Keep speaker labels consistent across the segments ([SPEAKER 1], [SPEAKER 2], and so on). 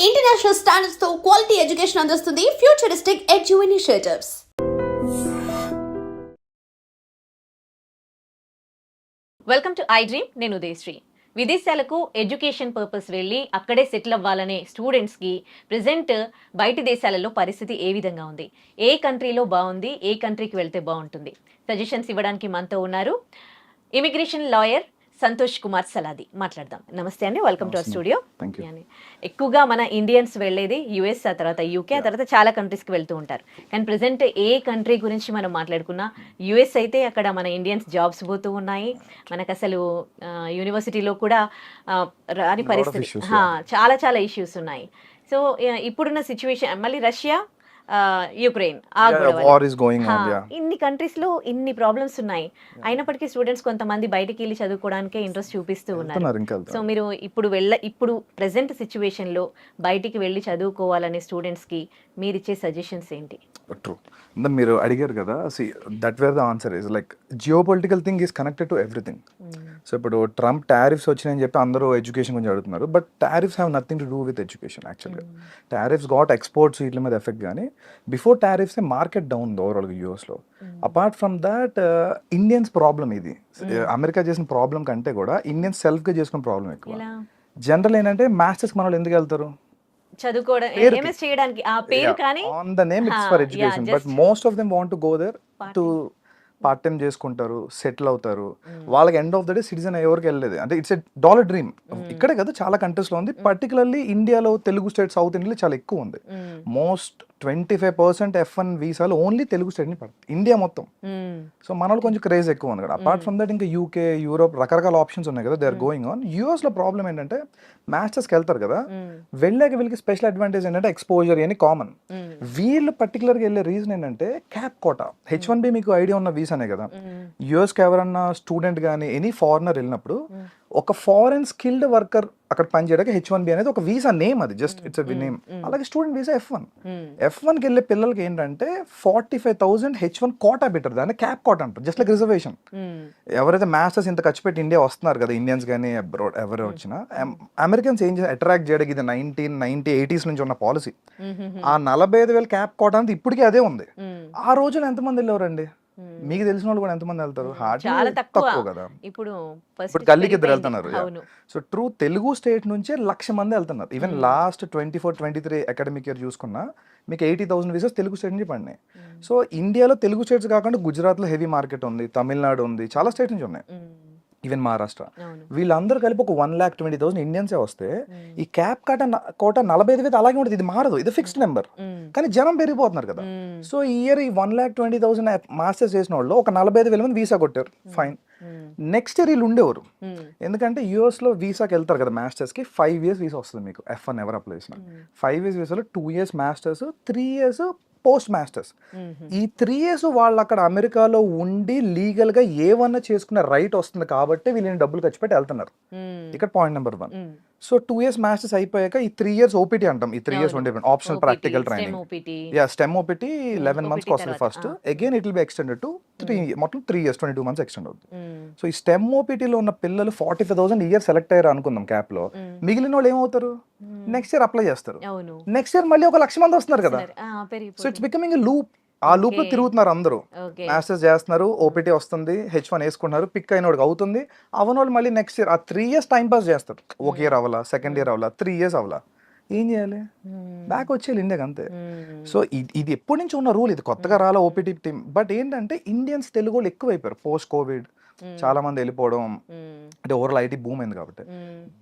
[SPEAKER 1] International standards తో quality education అందిస్తుంది futuristic edu initiatives.
[SPEAKER 2] Welcome to I dream. నేను ఉదయశ్రీ. విదేశాలకు ఎడ్యుకేషన్ పర్పస్ వెళ్ళి అక్కడే సెటిల్ అవ్వాలనే స్టూడెంట్స్కి ప్రజెంట్ బయటి దేశాలలో పరిస్థితి ఏ విధంగా ఉంది, ఏ కంట్రీలో బాగుంది, ఏ కంట్రీకి వెళ్తే బాగుంటుంది, సజెషన్స్ ఇవ్వడానికి మనతో ఉన్నారు ఇమిగ్రేషన్ లాయర్ సంతోష్ కుమార్ సలాది. మాట్లాడదాం. నమస్తే అండి, వెల్కమ్ టు అవర్ స్టూడియో. ఎక్కువగా మన ఇండియన్స్ వెళ్ళేది యుఎస్, ఆ తర్వాత యూకే, ఆ తర్వాత చాలా కంట్రీస్కి వెళ్తూ ఉంటారు. కానీ ప్రజెంట్ ఏ కంట్రీ గురించి మనం మాట్లాడుకున్నా యుఎస్ అయితే అక్కడ మన ఇండియన్స్ జాబ్స్ పోతూ ఉన్నాయి. మనకు అసలు యూనివర్సిటీలో కూడా రాని పరిస్థితి, చాలా చాలా ఇష్యూస్ ఉన్నాయి. సో ఇప్పుడున్న సిచ్యువేషన్, మళ్ళీ రష్యా, యుక్రెయిన్, ఇన్ని కంట్రీస్ లో ఇన్ని ప్రాబ్లమ్స్ ఉన్నాయి. అయినప్పటికీ స్టూడెంట్స్ కొంతమంది బయటికి వెళ్ళి చదువుకోవడానికి ఇంట్రెస్ట్ చూపిస్తూ ఉన్నారు. సో మీరు ఇప్పుడు ప్రెసెంట్ సిచ్యువేషన్ లో బయటికి వెళ్ళి చదువుకోవాలనే స్టూడెంట్స్ కి మీరు ఇచ్చే సజెషన్స్ ఏంటి?
[SPEAKER 3] ట్రూ. మీరు అడిగారు కదా, that wear the answer is like geo political thing is connected to everything. So ఇప్పుడు ట్రంప్ టారిఫ్స్ వచ్చినాయని చెప్పి అందరూ ఎడ్యుకేషన్ గురించి అడుగుతున్నారు, but tariffs have nothing to do with education. యాక్చువల్గా టారిఫ్స్ గాట్ ఎక్స్పోర్ట్స్ వీటి మీద ఎఫెక్ట్, కానీ బిఫోర్ టారిఫ్స్ మార్కెట్ డౌన్ ఓవరాల్గా యూఎస్లో. Apart from that Indians problem ఇది. అమెరికా చేసిన ప్రాబ్లం కంటే కూడా ఇండియన్స్ సెల్ఫ్గా చేసుకున్న ప్రాబ్లం ఎక్కువ. జనరల్ ఏంటంటే మాస్టర్స్ మన వాళ్ళు ఎందుకు వెళ్తారు?
[SPEAKER 2] చదువుకోవడం, ఎంఎస్ చేయడానికి, ఆ పేరు కానీ
[SPEAKER 3] on the name it's for education, but most of them want to go there to part time చేసుకుంటారు, సెటిల్ అవుతారు. వాళ్ళకి end of the day citizen ఎవరికి వెళ్ళలేదు. అంటే ఇట్స్ ఎ డాలర్ డ్రీమ్. ఇక్కడే కదా చాలా కంట్రీస్లో ఉంది, పర్టికులర్లీ ఇండియాలో తెలుగు స్టేట్, సౌత్ ఇండియాలో చాలా ఎక్కువ ఉంది. మోస్ట్ 25% F1 వీసాలు ఓన్లీ తెలుగు స్టేట్ని పడుతుంది ఇండియా మొత్తం. సో మన కొంచెం క్రేజ్ ఎక్కువ ఉంది కదా. అపార్ట్ ఫ్రమ్ దట్ ఇంకా యూకే, యూరోప్ రకరకాల ఆప్షన్స్ ఉన్నాయి కదా, దే ఆర్ గోయింగ్ ఆన్. యూఎస్లో ప్రాబ్లం ఏంటంటే మాస్టర్స్కి వెళ్తారు కదా, వెళ్ళాక వీళ్ళకి స్పెషల్ అడ్వాంటేజ్ ఏంటంటే ఎక్స్పోజర్ అని కామన్. వీళ్ళు పర్టికులర్గా వెళ్ళే రీజన్ ఏంటంటే క్యాప్ కోటా. H1B మీకు ఐడియా ఉన్న వీసానే కదా. యూఎస్కి ఎవరన్నా స్టూడెంట్ కానీ ఎనీ ఫారినర్ వెళ్ళినప్పుడు ఒక ఫారెన్ స్కిల్డ్ వర్కర్ అక్కడ పనిచేయడానికి H1B అనేది ఒక వీసా నేమ్, అది జస్ట్ ఇట్స్ ఎ నేమ్. అలాగే స్టూడెంట్ వీసా F1కి వెళ్ళే పిల్లలకి ఏంటంటే 45,000 H1 కోటా పెట్టారు, దాన్ని క్యాప్ కోటా అంటారు, జస్ట్ లైక్ రిజర్వేషన్. ఎవరైతే మాస్టర్స్ ఇంత ఖర్చు పెట్టి ఇండియా వస్తున్నారు కదా, ఇండియన్స్ కానీ అబ్రాడ్ ఎవరు వచ్చినా, అమెరికన్స్ ఏం అట్రాక్ట్ చేయడానికి ఇది 1990, 80s నుంచి ఉన్న పాలసీ. ఆ 45,000 క్యాప్ కోటా అంటే ఇప్పటికీ అదే ఉంది. ఆ రోజులు ఎంతమంది వెళ్ళేవారండి? మీకు తెలిసిన వాళ్ళు కూడా ఎంతమంది వెళ్తారు?
[SPEAKER 2] చాలా తక్కువ
[SPEAKER 3] కదా.
[SPEAKER 2] ఇప్పుడు
[SPEAKER 3] గల్లీకి ఇద్దరు వెళ్తున్నారు. సో ట్రూ తెలుగు స్టేట్ నుంచే 1,00,000 మంది వెళ్తున్నారు. ఈవెన్ లాస్ట్ 24-23 అకాడమిక్ ఇయర్ చూసుకున్నా మీకు 80,000 వీసాస్ తెలుగు స్టేట్ నుంచి పడినాయి. సో ఇండియాలో తెలుగు స్టేట్స్ కాకుండా గుజరాత్లో హెవీ మార్కెట్ ఉంది, తమిళనాడు ఉంది, చాలా స్టేట్ నుంచి ఉన్నాయి, ఈవెన్ మహారాష్ట్ర. వీళ్ళందరూ కలిపి ఒక 1,20,000 ఇండియన్సే వస్తే ఈ క్యాప్ కోట 45,000 అలాగే ఉంటుంది. ఇది మారదు, ఇది ఫిక్స్డ్ నెంబర్, కానీ జనం పెరిగిపోతున్నారు కదా. సో ఈ ఇయర్ ఈ 1,20,000 మాస్టర్స్ చేసిన వాళ్ళు ఒక 45,000 మంది వీసా కొట్టారు, ఫైన్. నెక్స్ట్ ఇయర్ వీళ్ళు ఉండేవారు, ఎందుకంటే యూఎస్లో వీసాకి వెళ్తారు కదా మాస్టర్స్కి, 5 years వీసా వస్తుంది మీకు. F1 ఎవరు అప్లై చేసిన 5 years వీసాలో 2 years masters, 3 years post masters. ఈ 3 years వాళ్ళు అక్కడ అమెరికాలో ఉండి లీగల్గా ఏమన్నా చేసుకునే రైట్ వస్తుంది కాబట్టి వీళ్ళని డబ్బులు ఖర్చు పెట్టి వెళ్తున్నారు. ఇక్కడ point number 1. So 2 years masters అయిపోయాక ఈ 3 years ఓపీటీ అంటాం. ఈ 3 years ఉండే optional practical training, stem OPT 11 months వస్తుంది first. Again it will be extended to 3 మొత్తం 3 years 22 months ఎక్స్టెండ్ అవుతుంది. సో ఈ స్టెమ్ ఓపీటీలో ఉన్న పిల్లలు 45,000 ఇయర్ సెలెక్ట్ అయ్యారు అనుకుందాం క్యాప్ లో. మిగిలిన వాళ్ళు ఏమవుతారు? నెక్స్ట్ ఇయర్ అప్లై చేస్తారు. నెక్స్ట్ ఇయర్ మళ్ళీ ఒక 1,00,000 మంది వస్తున్నారు కదా. So it's becoming a loop. ఆ లూప్ లో తిరుగుతున్నారు అందరూ. మాస్టర్స్ చేస్తున్నారు, ఓపీటీ వస్తుంది, H1 వేసుకుంటున్నారు, పిక్ అయిన వాడికి అవుతుంది, అవనోళ్ళు మళ్ళీ నెక్స్ట్ ఇయర్ ఆ 3 years టైం పాస్ చేస్తారు. ఒక ఇయర్ అవ్వాలా, సెకండ్ ఇయర్ అవ్వాలా, 3 years అవ్వాలా, ఏం చేయాలి? బ్యాక్ వచ్చేయాలి ఇండియాకి, అంతే. సో ఇది ఎప్పటి నుంచి ఉన్న రూల్, ఇది కొత్తగా రాలా ఓపీటీ టీమ్. బట్ ఏంటంటే ఇండియన్స్ తెలుగు వాళ్ళు ఎక్కువైపోయారు పోస్ట్ కోవిడ్, చాలా మంది వెళ్ళిపోవడం, అంటే ఓవరాల్ ఐటీ బూమ్ అయింది కాబట్టి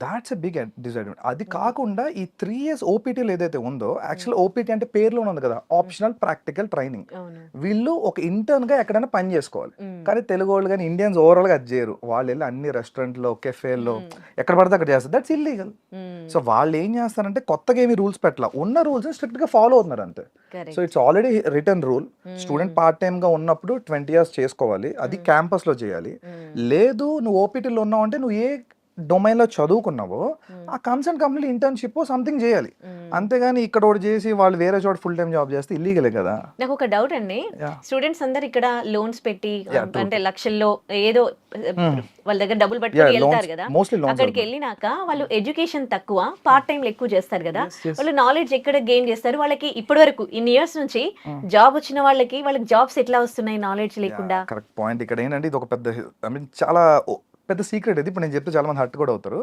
[SPEAKER 3] దాట్స్ ఎ బిగ్ డిసడ్వాంటేజ్. అది కాకుండా ఈ 3 years ఓపీటీలు ఏదైతే ఉందో, యాక్చువల్ ఓపీటీ అంటే పేరులో ఉంది కదా, ఆప్షనల్ ప్రాక్టికల్ ట్రైనింగ్. వీళ్ళు ఒక ఇంటర్న్ గా ఎక్కడైనా పని చేసుకోవాలి, కానీ తెలుగు వాళ్ళు కానీ ఇండియన్స్ ఓవరాల్ గా అది చేయరు. వాళ్ళు వెళ్ళి అన్ని రెస్టారెంట్లో, కెఫేల్లో ఎక్కడ పడితే అక్కడ చేస్తారు. That's illegal. సో వాళ్ళు ఏం చేస్తారంటే కొత్తగా ఏమి రూల్స్ పెట్టాల, ఉన్న రూల్స్ స్ట్రిక్ట్ గా ఫాలో అవుతున్నారు అంతే. So it's already return rule. Student part time గా ఉన్నప్పుడు 20 years చేసుకోవాలి, అది క్యాంపస్ లో చేయాలి. లేదు నువ్వు ఓపీటీలో ఉన్నావు అంటే నువ్వు ఏ డొమైన్లో చదువుకున్నావో ఆ కన్సర్న్ కంపెనీ ఇంటర్న్షిప్ సంథింగ్ చేయాలి, అంతేగాని ఇక్కడ ఒకటి చేసి వాళ్ళు వేరే చోట ఫుల్ టైం జాబ్ చేస్తే ఇల్లీగలే కదా.
[SPEAKER 2] నాకు ఒక డౌట్ అండి,
[SPEAKER 3] Yeah.
[SPEAKER 2] స్టూడెంట్స్ అందరు ఇక్కడ లోన్స్ పెట్టి
[SPEAKER 3] Yeah, true.
[SPEAKER 2] అంటే లక్షల్లో ఏదో వాళ్ళ దగ్గర డబ్బులు పట్టుకొని వెళ్తారు కదా,
[SPEAKER 3] మోస్ట్లీ లోన్స్.
[SPEAKER 2] అక్కడికి వెళ్ళినాక వాళ్ళు ఎడ్యుకేషన్ తక్కువ, పార్ట్ టైం ఎక్కువ చేస్తారు కదా,
[SPEAKER 3] Yes, yes.
[SPEAKER 2] వాళ్ళు నాలెడ్జ్ ఎక్కడ గెయిన్ చేస్తారు? వాళ్ళకి ఇప్పటి వరకు ఇన్ని ఇయర్స్ నుంచి జాబ్ వచ్చిన వాళ్ళకి జాబ్స్ ఎట్లా వస్తున్నాయి నాలెడ్జ్ లేకుండా?
[SPEAKER 3] Correct point. ఇక్కడ ఏంటంటే ఇది ఒక పెద్ద ఐ మీన్ చాలా పెద్ద సీక్రెట్ ఇది. ఇప్పుడు నేను చెప్తే చాలా మంది హర్ట్ కూడా అవుతారు.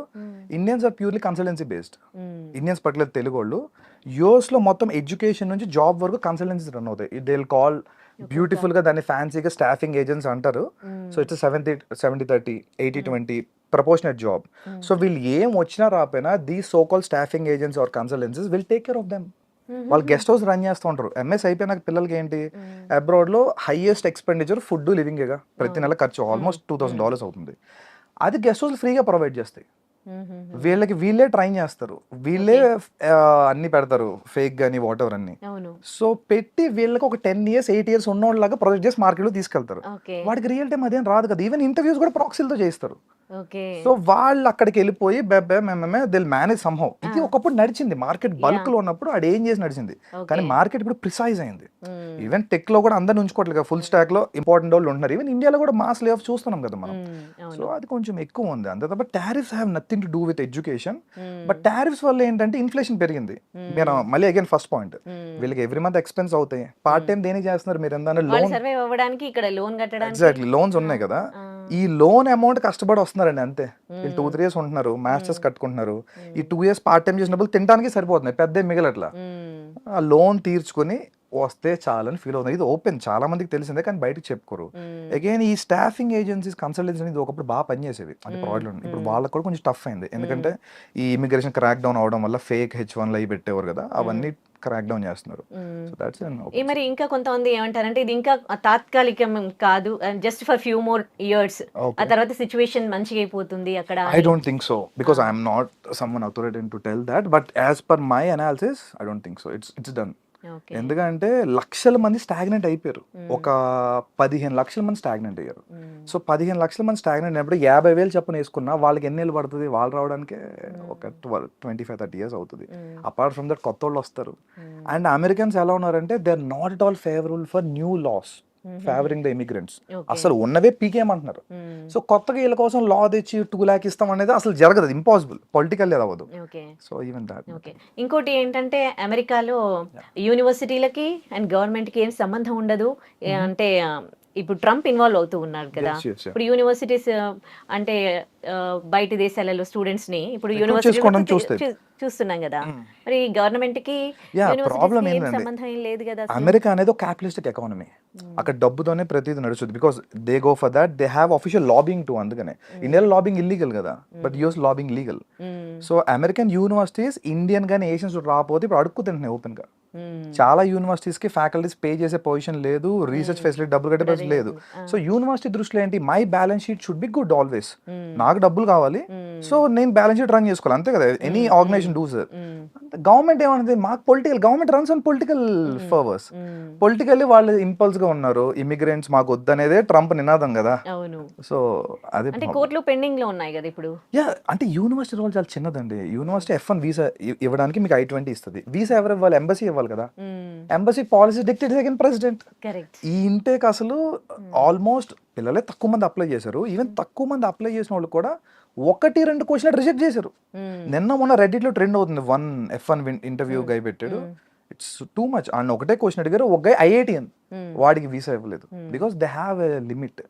[SPEAKER 3] Indians are purely consultancy based. Indians particular Telugu వాళ్ళు యూఎస్ లో మొత్తం ఎడ్యుకేషన్ నుంచి జాబ్ వరకు కన్సల్టెన్సీ రన్ అవుతాయి. దే విల్ కాల్ బ్యూటిఫుల్ గా దాన్ని ఫ్యాన్సీగా స్టాఫింగ్ ఏజెంట్స్ అంటారు. So it's 70-30 80-20 proportionate job. So వీళ్ళు ఏం వచ్చినా రాపోయినా the so call staffing agents are consultancies will take care of them. వాళ్ళు గెస్ట్ హౌస్ రన్ చేస్తూ ఉంటారు. ఎంఎస్ అయిపోయినాక పిల్లలకి ఏంటి, అబ్రాడ్ లో హైయెస్ట్ ఎక్స్పెండిచర్ ఫుడ్ లివింగేగా, ప్రతి నెల ఖర్చు ఆల్మోస్ట్ $2,000 అవుతుంది. అది గెస్ట్ హౌస్ ఫ్రీగా ప్రొవైడ్ చేస్తాయి. వీళ్ళకి వీళ్ళే ట్రైన్ చేస్తారు, వీళ్ళే అన్ని పెడతారు, ఫేక్ గానీ వాట్ ఎవర్ అన్ని. సో పెట్టి వీళ్ళకి ఒక 10 years 8 years ఉన్నోళ్ళలాగా ప్రొజెక్ట్ చేసి మార్కెట్ లో తీసుకెళ్తారు. వాడికి రియల్ టైం అదేం రాదు కదా. ఈవెన్ ఇంటర్వ్యూస్ కూడా ప్రాక్సీలతో చేస్తారు. సో వాళ్ళు అక్కడికి వెళ్ళిపోయి దిల్ మేనేజ్ సంహౌ. ఇది ఒకప్పుడు నడిచింది, మార్కెట్ బల్క్ లో ఉన్నప్పుడు అది ఏం చేసి నడిచింది. కానీ మార్కెట్ ఇప్పుడు ప్రిసైజ్ అయింది. ఈవెన్ టెక్ లో కూడా అందరిని ఉంచుకోవట్లేదు, ఫుల్ స్టాక్ లో ఇంపార్టెంట్ వాళ్ళు ఉంటున్నారు. ఈవెన్ ఇండియాలో కూడా మాస్ లే ఆఫ్ చూస్తున్నాం కదా మనం. సో అది కొంచెం ఎక్కువ ఉంది. అంతే తప్ప tariffs have nothing to do with education. But tariffs వల్ల ఏంటంటే ఇన్ఫ్లేషన్ పెరిగింది. మీరు మళ్ళీ అగైన్ ఫస్ట్ పాయింట్, వీళ్ళకి ఎవ్రీ మంత్ ఎక్స్పెన్స్ అవుతాయి. పార్ట్ టైం దేనికి చేస్తున్నారు మీరు? ఏంటంటే లోన్, ఎగ్జాక్ట్లీ లోన్స్ ఉన్నాయి కదా, ఈ లోన్ అమౌంట్ కష్టపడి వస్తున్నారండి అంతే. వీళ్ళు 2-3 years ఉంటున్నారు, మాస్టర్స్ కట్టుకుంటున్నారు. ఈ 2 years పార్ట్ టైం చేసినప్పుడు తినడానికి సరిపోతున్నాయి, పెద్ద మిగలట్లా. ఆ లోన్ తీర్చుకొని వస్తే చాలని ఫీల్ అవుతుంది. ఇది ఓపెన్, చాలా మందికి తెలిసిందే కానీ బయటకు చెప్పుకోరు. అగైన్ ఈ స్టాఫింగ్ ఏజెన్సీస్ కన్సల్టెన్సీ అనేది ఒకప్పుడు బాగా పనిచేసేవి, అది ప్రాబ్లం. ఇప్పుడు వాళ్ళకి కూడా కొంచెం టఫ్ అయింది, ఎందుకంటే ఈ ఇమిగ్రేషన్ క్రాక్ డౌన్ అవడం వల్ల ఫేక్ H1 అవి పెట్టేవారు కదా, అవన్నీ క్రాక్ డౌన్ చేస్తున్నారు.
[SPEAKER 2] మరి ఇంకా కొంతమంది ఏమంటారంటే ఇది ఇంకా తాత్కాలికం కాదు, just for few more years, ఆ తర్వాత సిచువేషన్ మంచిగా అయిపోతుంది అక్కడ.
[SPEAKER 3] I don't think so because I am not someone authoritative to tell that, but as per my analysis I don't think so. It's done. ఎందుకంటే లక్షల మంది స్టాగ్నెంట్ అయిపోయారు, ఒక 15 లక్షల మంది స్టాగ్నెంట్ అయ్యారు. సో 15 లక్షల మంది స్టాగ్నెంట్ అయినప్పుడు 50,000 చెప్పని వేసుకున్నా వాళ్ళకి ఎన్ని ఏళ్ళు పడుతుంది? వాళ్ళు రావడానికి ఒక 25-30 years అవుతుంది. అపార్ట్ ఫ్రమ్ దట్ కొత్త వాళ్ళు వస్తారు. అండ్ అమెరికన్స్ ఎలా ఉన్నారంటే they are not at all favourable for new laws favouring the immigrants. అసలు ఉన్నవే పీకేయమంటున్నారు. సో కొత్తగా వీళ్ళ కోసం లా తెచ్చి 2 lakhs ఇస్తాం అనేది అసలు జరగదు, ఇంపాసిబుల్, పొలిటికల్ అవ్వదు. So even that.
[SPEAKER 2] ఇంకోటి ఏంటంటే అమెరికాలో యూనివర్సిటీలకి అండ్ గవర్నమెంట్ కి ఏం సంబంధం ఉండదు. అంటే ఇప్పుడు ట్రంప్ ఇన్వాల్వ్ అవుతూ ఉన్నారు కదా, ఇప్పుడు యూనివర్సిటీస్ అంటే బయట దేశాలలో స్టూడెంట్స్ ని ఇప్పుడు యూనివర్సిటీ చూస్తున్నాం కదా, మరి గవర్నమెంట్ కి సంబంధం ఏం లేదు కదా.
[SPEAKER 3] అమెరికా అనేది ఒక క్యాపిటలిస్టిక్ ఎకానమీ, అక్కడ డబ్బుతోనే ప్రతిదీ నడుస్తుంది. Because they go for that, they have official lobbying to. అందుకనే ఇండియాలో లాబింగ్ ఇల్లీగల్ కదా, but US lobbying legal. So American universities Indian గానీ ఏషియన్స్ రాకపోతే ఇప్పుడు అడుక్కు తింటున్నాయి ఓపెన్ గా. చాలా యూనివర్సిటీస్ కి ఫ్యాకల్టీస్ పే చేసే పొజిషన్ లేదు, రీసెర్చ్ ఫెసిలిటీ డబ్బులు కట్టే పరిస్థితి లేదు. సో యూనివర్సిటీ దృష్టిలో ఏంటి, my balance sheet should be good always. నాకు డబ్బులు కావాలి, సో నేను బ్యాలెన్స్ షీట్ రన్ చేసుకోవాలి, అంతే కదా any organisation do sir. Government ఏమన్నది, మాకు political, government runs on political favours. Politically వాళ్ళు ఇంపల్స్ గా ఉన్నారు, ఇమిగ్రెంట్స్ మాకు వద్దనేదే ట్రంప్ నినాదం కదా. సో అదే
[SPEAKER 2] కోర్టులో పెండింగ్ లో ఉన్నాయి కదా ఇప్పుడు.
[SPEAKER 3] అంటే యూనివర్సిటీ రోల్ చాలా చిన్నదండి. యూనివర్సిటీ F1 వీసా ఇవ్వడానికి మీకు I-20 ఇస్తుంది. వీసా ఎవరు ఇవ్వాలి? ఎంబసీ ఇవ్వాలి కదా. Embassy policy dictate second president. ఈ ఇంటేక్ అసలు ఆల్మోస్ట్ పిల్లలే తక్కువ మంది అప్లై చేశారు. ఈవెన్ తక్కువ మంది అప్లై చేసిన వాళ్ళు కూడా 1-2 క్వశ్చన్ రిజెక్ట్ చేశారు. నిన్న మొన్న రెడ్డిట్ లో ట్రెండ్ అవుతుంది, 1 F1 ఇంటర్వ్యూ గై పెట్టాడు, ఇట్స్ టూ మచ్. అండ్ ఒకటే క్వశ్చన్ అడిగారు, ఒక గై IITian, వాడికి వీసా ఇవ్వలేదు. Because they have a limit,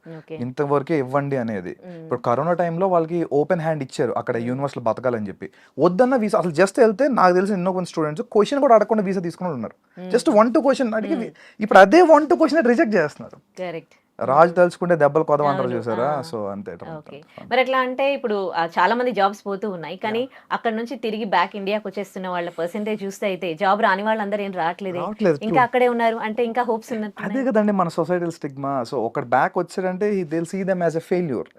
[SPEAKER 3] ఇంతవరకే ఇవ్వండి అనేది. ఇప్పుడు కరోనా టైంలో వాళ్ళకి ఓపెన్ హ్యాండ్ ఇచ్చారు అక్కడ యూనివర్సిటీలో బతకాలని చెప్పి. వద్దన్న వీసా అసలు జస్ట్ వెళ్తే, నాకు తెలిసిన ఎన్నో కొంత స్టూడెంట్స్ క్వశ్చన్ కూడా అడగకుండా వీసా తీసుకుని ఉన్నారు. జస్ట్ 1-2 క్వశ్చన్ అడిగి ఇప్పుడు అదే 1-2 క్వశ్చన్ రిజెక్ట్ చేస్తున్నారు. రాజు తలుచుకుంటే దెబ్బలు కొదవంటారు చూసారా. సో అంతే.
[SPEAKER 2] మరి ఎట్లా అంటే ఇప్పుడు చాలా మంది జాబ్స్ పోతూ ఉన్నాయి, కానీ అక్కడ నుంచి తిరిగి బ్యాక్ ఇండియాకి వచ్చేస్తున్న వాళ్ళ పర్సెంటేజ్ చూస్తే అయితే జాబ్ రాని వాళ్ళందరూ ఏం రావట్లేదు, ఇంకా అక్కడే ఉన్నారు. అంటే ఇంకా హోప్స్ ఉన్నది.
[SPEAKER 3] అదే కదండి మన సొసైటల్ స్టిగ్మా. సో ఒక బ్యాక్ వచ్చారంటే they will see them as a failure.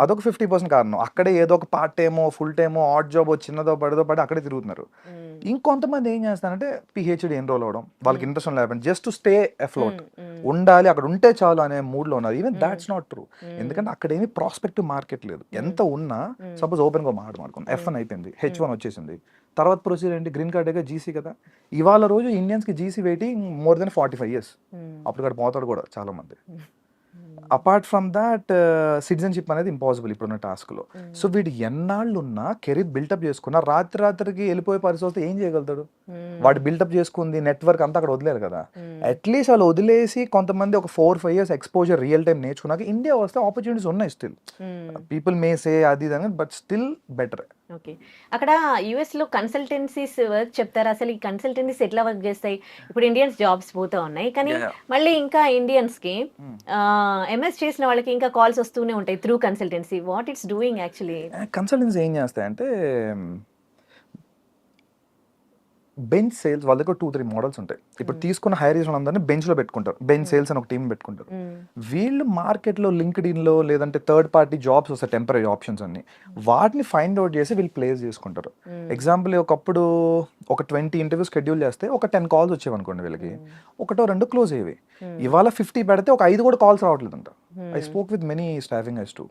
[SPEAKER 3] అదొక 50% కారణం. అక్కడే ఏదో ఒక పార్ట్ టైమో ఫుల్ టైమో ఆడ్ జాబ్ చిన్నదో పడదో పడి అక్కడే తిరుగుతున్నారు. ఇంకొంతమంది ఏం చేస్తారంటే PhD ఎన్రోల్ అవడం, వాళ్ళకి ఇంట్రెస్ట్ లేకపోతే జస్ట్ టు స్టే అఫ్లోట్. ఉండాలి, అక్కడ ఉంటే చాలు అనే మూడ్లో ఉన్నారు. Even that's not true. ఎందుకంటే అక్కడ ఏమి ప్రాస్పెక్టివ్ మార్కెట్ లేదు. ఎంత ఉన్నా సపోజ్ ఓపెన్గా మాట్లాడుకున్నాం, F1 అయిపోయింది, H1 వచ్చేసింది, తర్వాత ప్రొసీజర్ ఏంటి, గ్రీన్ కార్డ్ జీసీ కదా. ఇవాళ రోజు ఇండియన్స్కి GC waiting more than 45 years. అప్పుడు ఇక్కడ పోతాడు కూడా చాలా మంది. అపార్ట్ ఫ్రమ్ దాట్ సిటిజన్షిప్ అనేది ఇంపాసిబుల్ ఇప్పుడున్న టాస్క్లో. సో వీడు ఎన్నాళ్ళు ఉన్నా కెరీర్ బిల్టప్ చేసుకున్నా రాత్రికి వెళ్ళిపోయే పరిస్థితి ఏం చేయగలుగుతాడు? వాడు బిల్టప్ చేసుకుంది నెట్వర్క్ అంతా అక్కడ వదిలేరు కదా. అట్లీస్ట్ వాళ్ళు వదిలేసి కొంతమంది ఒక 4-5 years ఎక్స్పోజర్ రియల్ టైం నేర్చుకున్నాక ఇండియా వస్తే ఆపర్చునిటీస్ ఉన్నాయి. స్టిల్ పీపుల్ మే సే అది ఇది, బట్ స్టిల్ బెటర్.
[SPEAKER 2] ఓకే, అక్కడ యుఎస్ లో కన్సల్టెన్సీస్ వర్క్ చెప్తారు. అసలు ఈ కన్సల్టెన్సీస్ ఎట్లా వర్క్ చేస్తాయి? ఇప్పుడు ఇండియన్స్ జాబ్స్ పోతా ఉన్నాయి, కానీ మళ్ళీ ఇంకా ఇండియన్స్ కి ఎంఎస్ చేసిన వాళ్ళకి ఇంకా కాల్స్ వస్తూనే ఉంటాయి through consultancy. What it's doing actually?
[SPEAKER 3] Consultancy ఏం చేస్తాయంటే బెంచ్ సేల్స్, వాళ్ళ దగ్గర 2-3 మోడల్స్ ఉంటాయి. ఇప్పుడు తీసుకున్న హైర్ చేసిన వాళ్ళందరినీ బెంచ్లో పెట్టుకుంటారు, బెంచ్ సేల్స్ అని ఒక టీం పెట్టుకుంటారు. వీళ్ళు మార్కెట్లో లింక్డ్ఇన్లో లేదంటే థర్డ్ పార్టీ జాబ్స్ వస్తాయి, టెంపరీ ఆప్షన్స్ అన్ని, వాటిని ఫైండ్ అవుట్ చేసి వీళ్ళు ప్లేస్ చేసుకుంటారు. ఎగ్జాంపుల్ ఒకప్పుడు ఒక 20 ఇంటర్వ్యూ షెడ్యూల్ చేస్తే ఒక 10 calls వచ్చేవి అనుకోండి, వీళ్ళకి 1-2 క్లోజ్ అయ్యేవి. ఇవాళ 50 పెడితే ఒక 5 కూడా కాల్స్ రావట్లేదంట. I spoke with many staffing eyes too.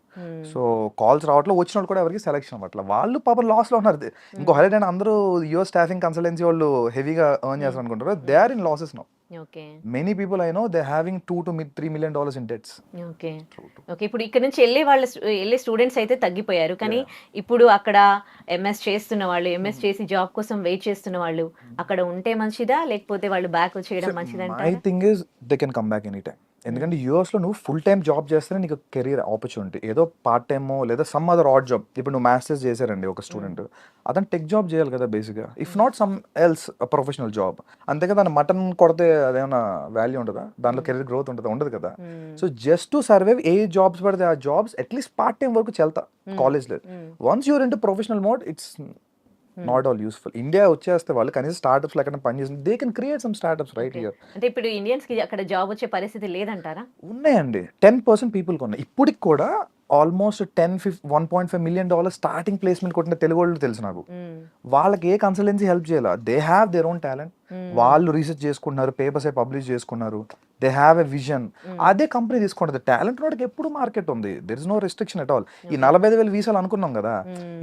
[SPEAKER 3] So calls రావట్లేదు, వచ్చిన వాళ్ళు కూడా ఎవరికి సెలెక్షన్ అవ్వట్ల. వాళ్ళు పాపం లాస్లో ఉన్నారు. ఇంకో హైలైట్ అయినా అందరూ యుఎస్ స్టాఫింగ్ కన్సల్టెన్సీ వాళ్ళు హెవీగా ఎర్న్ చేస్తారు అనుకుంటారు. They are in losses now. Many people I know they having $2-3 million in debts.
[SPEAKER 2] Okay, ఇప్పుడు ఇక్కడ నుంచి వెళ్ళే స్టూడెంట్స్ అయితే తగ్గిపోయారు, కానీ ఇప్పుడు అక్కడ ఎంఎస్ చేస్తున్న వాళ్ళు, ఎంఎస్ చేసి జాబ్ కోసం వెయిట్ చేస్తున్న వాళ్ళు అక్కడ ఉంటే మంచిదా, లేకపోతే వాళ్ళు బ్యాక్ వచ్చేయడం మంచిదంటే?
[SPEAKER 3] I think is they can come back any time. ఎందుకంటే యూఎస్లో నువ్వు ఫుల్ టైం జాబ్ చేస్తేనే నీకు కెరీర్ ఆపర్చునిటీ. ఏదో పార్ట్ టైమో లేదా సమ్ అదర్ ఆడ్ జాబ్. ఇప్పుడు నువ్వు మాస్టర్స్ చేశారండి ఒక స్టూడెంట్, అతను టెక్ జాబ్ చేయాలి కదా బేసిక్గా, if not some else professional job. అంతే కదా, మటన్ కొడితే అదేమన్నా వాల్యూ ఉంటుందా? దాంట్లో కెరీర్ గ్రోత్ ఉంటుందా? ఉండదు కదా. సో జస్ట్ టు సర్వైవ్ ఏ జాబ్స్ పడితే ఆ జాబ్స్ అట్లీస్ట్ పార్ట్ టైం వరకు చెల్తా కాలేజ్లో. Once you're into professional mode it's not all useful. India వచ్చేస్తే వాళ్ళు కనీసం స్టార్ట్అప్స్ ఎక్కడ పనిచేస్తుంది, they can create some startups right here.
[SPEAKER 2] అంటే ఇప్పుడు ఇండియన్స్ కి అక్కడ జాబ్ వచ్చే పరిస్థితి లేదంటారా?
[SPEAKER 3] ఉన్నాయండి, 10% పీపుల్కి ఉన్నాయి. ఇప్పటికి కూడా ఆల్మోస్ట్ 1.5 million స్టార్టింగ్ ప్లేస్మెంట్ కొట్టిన తెలుగు వాళ్ళు తెలుసు నాకు. వాళ్ళకి ఏ కన్సల్టెన్సీ హెల్ప్ చేయాలి. They have their own talent. వాళ్ళు రీసెర్చ్ చేసుకున్నారు, పేపర్స్ అయి పబ్లిష్ చేసుకున్నారు, దే హ్యావ్ ఎ విజన్. అదే కంపెనీ తీసుకుంటుంది. టాలెంట్ వాడికి ఎప్పుడు మార్కెట్ ఉంది, there is no restriction at all. ఈ 45,000 వీసాలు అనుకున్నాం కదా,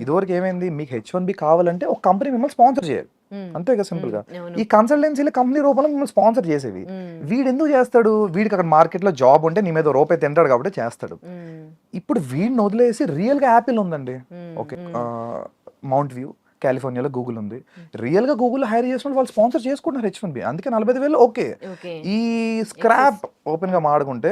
[SPEAKER 3] ఇదివరకు ఏమైంది, మీకు H1B కావాలంటే ఒక కంపెనీ మిమ్మల్ని స్పాన్సర్ చేయాలి, అంతే కదా సింపుల్ గా. ఈ కన్సల్టెన్సీలో కంపెనీ రూపంలో మిమ్మల్ని స్పాన్సర్ చేసేవి. వీడు ఎందుకు చేస్తాడు? వీడికి అక్కడ మార్కెట్ లో జాబ్ ఉంటే నీ మీద రూపాయి తింటాడు కాబట్టి చేస్తాడు. ఇప్పుడు వీడిని వదిలేసి రియల్ గా యాపిల్ ఉందండి, ఓకే, మౌంట్ వ్యూ కాలిఫోర్నియాలో గూగుల్ ఉంది. రియల్ గా గూగుల్ హైర్ చేసిన వాళ్ళు స్పాన్సర్ చేసుకుంటున్నారు H1B. అందుకే 45,000 ఓకే. ఈ స్క్రాప్ ఓపెన్ గా మాడుకుంటే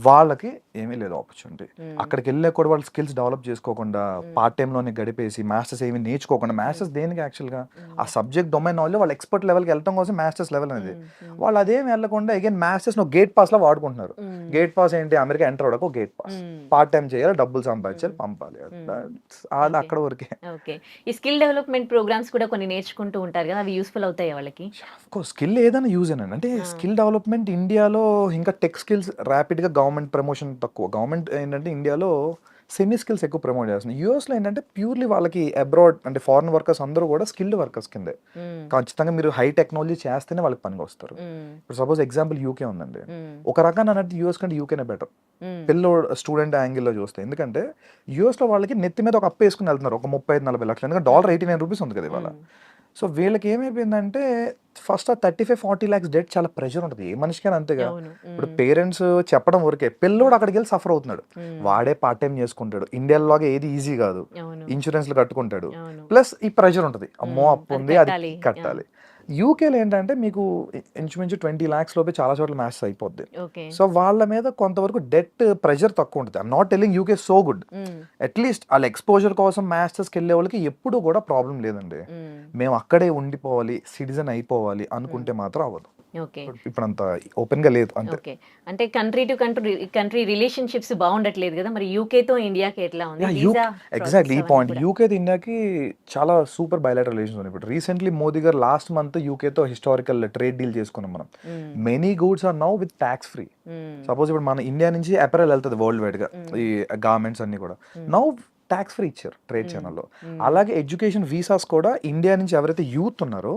[SPEAKER 3] వాళ్ళకి ఏమీ లేదు ఆపర్చునిటీ. అక్కడికి వెళ్ళే కూడా వాళ్ళు స్కిల్స్ డెవలప్ చేసుకోకుండా పార్ట్ టైమ్ లోనే గడిపేసి మాస్టర్స్ ఏమి నేర్చుకోకుండా, మాస్టర్స్ దేనికి యాక్చువల్ గా ఆ సబ్జెక్ట్ డొమైన్ నాలెడ్జ్ వాళ్ళు ఎక్స్పర్ట్ లెవెల్కి వెళ్ళడం కోసం మాస్టర్స్ లెవెల్ అనేది. వాళ్ళు అదేం వెళ్ళకుండా అగైన్ మాస్టర్స్ గేట్ పాస్ లో వాడుకుంటున్నారు. గేట్ పాస్ ఏంటి, అమెరికా ఎంటర్ అవడానికి గేట్ పాస్, పార్ట్ టైం చేయాలి, డబ్బులు సంపాదించాలి, పంపాలి, అది అక్కడ వరకే.
[SPEAKER 2] ఈ స్కిల్ డెవలప్మెంట్ ప్రోగ్రామ్స్ కూడా కొన్ని నేర్చుకుంటూ ఉంటారు కదా, అవి యూస్ఫుల్ అవుతాయి వాళ్ళకి?
[SPEAKER 3] స్కిల్ ఏదైనా యూజ్ అయినా అంటే స్కిల్ డెవలప్మెంట్ ఇండియాలో ఇంకా టెక్ స్కిల్స్ ర్యాపిడ్ గా గవర్నమెంట్ ప్రమోషన్ తక్కువ. గవర్నమెంట్ ఏంటంటే ఇండియాలో సెమీ స్కిల్స్ ఎక్కువ ప్రమోట్ చేస్తుంది. యూఎస్లో ఏంటంటే ప్యూర్లీ వాళ్ళకి అబ్రాడ్ అంటే ఫారెన్ వర్కర్స్ అందరూ కూడా స్కిల్డ్ వర్కర్స్ కిందే. ఖచ్చితంగా మీరు హై టెక్నాలజీ చేస్తేనే వాళ్ళకి పనికి వస్తారు. ఇప్పుడు సపోజ్ ఎగ్జాంపుల్ యూకే ఉందండి, ఒక రకంగా అన్నట్టు యూఎస్ కంటే యూకేనే బెటర్ పిల్ల స్టూడెంట్ యాంగిల్లో చూస్తే. ఎందుకంటే యూఎస్లో వాళ్ళకి నెత్తి మీద ఒక అప్పు వేసుకుని వెళ్తున్నారు ఒక 35-40 లక్షలు. ఎందుకంటే $89 ఉంది కదా ఇవాళ. సో వీళ్ళకి ఏమైపోయిందంటే ఫస్ట్ ఆ 35-40 lakhs డెట్ చాలా ప్రెషర్ ఉంటుంది ఏ మనిషికైనా, అంతేగా. ఇప్పుడు పేరెంట్స్ చెప్పడం వరకే, పిల్లోడు అక్కడికి వెళ్ళి సఫర్ అవుతున్నాడు, వాడే పార్ట్ టైం చేసుకుంటాడు. ఇండియాలోగా ఏది ఈజీ కాదు, ఇన్సూరెన్స్లు కట్టుకుంటాడు, ప్లస్ ఈ ప్రెషర్ ఉంటుంది, అమ్మో అప్పు ఉంది అది కట్టాలి. యూకేలో ఏంటంటే మీకు ఇంచుమించు 20 lakhs లోపే చాలా చోట్ల మ్యాచ్ అయిపోద్ది. సో వాళ్ళ మీద కొంతవరకు డెట్ ప్రెషర్ తక్కువ ఉంటుంది. I'm not telling UK so good, at least వాళ్ళ ఎక్స్పోజర్ కోసం మాస్టర్స్కి వెళ్ళే వాళ్ళకి ఎప్పుడు కూడా ప్రాబ్లం లేదండి. మేము అక్కడే ఉండిపోవాలి, సిటిజన్ అయిపోవాలి అనుకుంటే మాత్రం అవ్వదు. ఇప్పుడు అంత ఓపెన్ గా లేదు అంతే.
[SPEAKER 2] అంటే కంట్రీ టు కంట్రీ రిలేషన్షిప్స్ బాగుండట్లేదు కదా, మరి యూకే తో ఇండియాకి ఎట్లా ఉంది?
[SPEAKER 3] ఎగ్జాక్ట్లీ ఈ పాయింట్. యూకే తో ఇండియాకి చాలా సూపర్ బైలాటరల్ రిలేషన్స్ ఉన్నాయి. ఇప్పుడు రీసెంట్లీ మోదీ గారు లాస్ట్ మంత్ యూకే తో హిస్టారికల్ ట్రేడ్ డీల్ చేసుకున్నాం మనం. Many goods are now with tax free. Suppose ఇప్పుడు మన ఇండియా నుంచి అపెరల్ వెళ్తుంది వరల్డ్ వైడ్ గా, ఈ గార్మెంట్స్ అన్ని కూడా నౌ ట్యాక్స్ ఫ్రీ ఇచ్చారు ట్రేడ్ ఛానల్లో. అలాగే ఎడ్యుకేషన్ వీసాస్ కూడా ఇండియా నుంచి ఎవరైతే యూత్ ఉన్నారో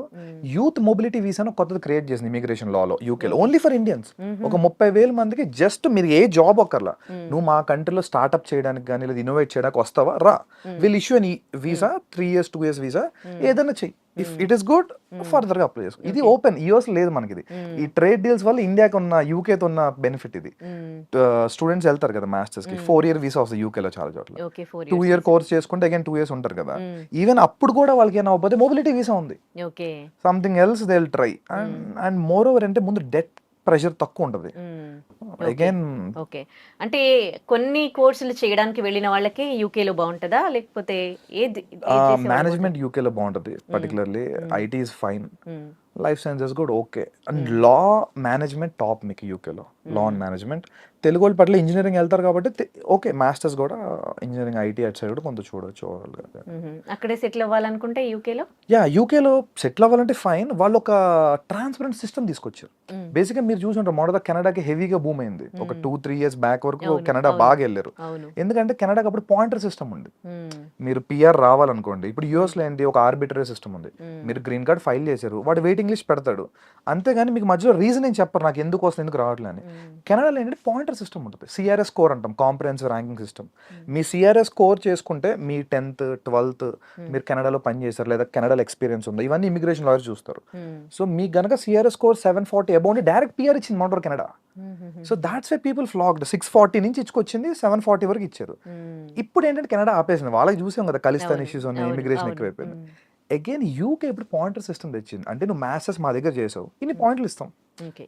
[SPEAKER 3] యూత్ మొబిలిటీ వీసాను కొత్తది క్రియేట్ చేసింది ఇమిగ్రేషన్ లాలో యూకేలో, ఓన్లీ ఫర్ ఇండియన్స్. ఒక 30,000 మందికి జస్ట్ మీరు ఏ జాబ్ ఒక్కర్లా, నువ్వు మా కంట్రీలో స్టార్ట్అప్ చేయడానికి కానీ లేదా ఇన్నోవేట్ చేయడానికి వస్తావా రా, విల్ ఇష్యూ అని వీసా 3 years 2 years వీసా ఏదైనా చెయ్యి, if it is good further గా అప్లై చేసుకో. ఇది ఓపెన్, యూఎస్ లేదు మనకి ఇది. ఈ ట్రేడ్ డీల్స్ వల్ల ఇండియాకి ఉన్న యూకేతో ఉన్న బెనిఫిట్ ఇది. స్టూడెంట్స్ వెళ్తారు కదా మాస్టర్స్ కి, 4 year వీసా వస్తుంది యూకేలో చాలా చోట్ల. 2 year కోర్స్ చేసుకుంటే అగైన్ 2 years ఉంటారు కదా. ఈవెన్ అప్పుడు కూడా వాళ్ళకి ఏమైనా అవ్వకపోతే మొబిలిటీ వీసా ఉంది, something else they will try. And more over అంటే ముందు డెట్ ప్రెషర్ తక్కువ ఉంటుంది. అగైన్
[SPEAKER 2] ఓకే, అంటే కొన్ని కోర్సులు చేయడానికి వెళ్ళిన వాళ్ళకి యూకేలో బాగుంటుందా లేకపోతే ఏది?
[SPEAKER 3] మేనేజ్మెంట్ యూకేలో బాగుంటుంది, particularly IT is fine, life sciences కూడా okay. And law management top మీకు యూకేలో, లా అండ్ మేనేజ్మెంట్. తెలుగు వాళ్ళు పట్ల ఇంజనీరింగ్ వెళ్తారు కాబట్టి ఓకే, మాస్టర్స్ కూడా ఇంజనీరింగ్ ఐటీ అటు సైడ్ కూడా కొంత చూడొచ్చు.
[SPEAKER 2] అక్కడే సెటిల్ అవ్వాలనుకుంటే యూకేలో,
[SPEAKER 3] యూకేలో సెటిల్ అవ్వాలంటే ఫైన్. వాళ్ళు ఒక ట్రాన్స్పరెంట్ సిస్టమ్ తీసుకొచ్చారు. బేసిక్గా మీరు చూసుంటారు మొదట కెనడాకి హెవీగా బూమ్ అయింది ఒక 2-3 years బ్యాక్ వరకు. కెనడా బాగా వెళ్ళారు, ఎందుకంటే కెనడాకి అప్పుడు పాయింటర్ సిస్టమ్ ఉంది. మీరు పిఆర్ రావాలనుకోండి, ఇప్పుడు యూఎస్ లో ఏంటి, ఒక ఆర్బిటరీ సిస్టమ్ ఉంది. మీరు గ్రీన్ కార్డ్ ఫైల్ చేశారు, వాడు వెయిటింగ్ లిస్ట్ పెడతాడు, అంతేగాని మీకు మధ్యలో రీజన్ ఏం చెప్పరు నాకు ఎందుకు వస్తుంది ఎందుకు రావట్లేదు అని. కెనడాలో ఏంటంటే పాయింటర్ సిస్టమ్ ఉంటుంది, సిఆర్ఎస్ స్కోర్ అంటాం, కాంప్రహెన్సివ్ ర్యాంకింగ్ సిస్టమ్. మీ సిఆర్ఎస్ స్కోర్ చేసుకుంటే మీ 10th 12th మీరు కెనడాలో పని చేశారు లేదా కెనడాలో ఎక్స్పీరియన్స్ ఉందా, ఇవన్నీ ఇమిగ్రేషన్ లాయర్ చూస్తారు. సో మీకు గనక CRS score 740 above direct PR ఇచ్చింది మాంటర్ Canada. So that's why people flocked. 640 నుంచి ఇచ్చుకొచ్చింది 740 వరకు ఇచ్చారు. ఇప్పుడు ఏంటంటే కెనడా ఆపేసింది, వాళ్ళకి చూసాం కదా ఖలిస్తాన్ ఇష్యూస్ ఉన్నాయి, ఇమిగ్రేషన్ ఎక్కువైపోయింది. అగైన్ యూకే ఇప్పుడు పాయింటర్ సిస్టమ్ తెచ్చింది, అంటే నువ్వు మాస్టర్స్ మా దగ్గర చేసావు ఇన్ని పాయింట్లు ఇస్తాం,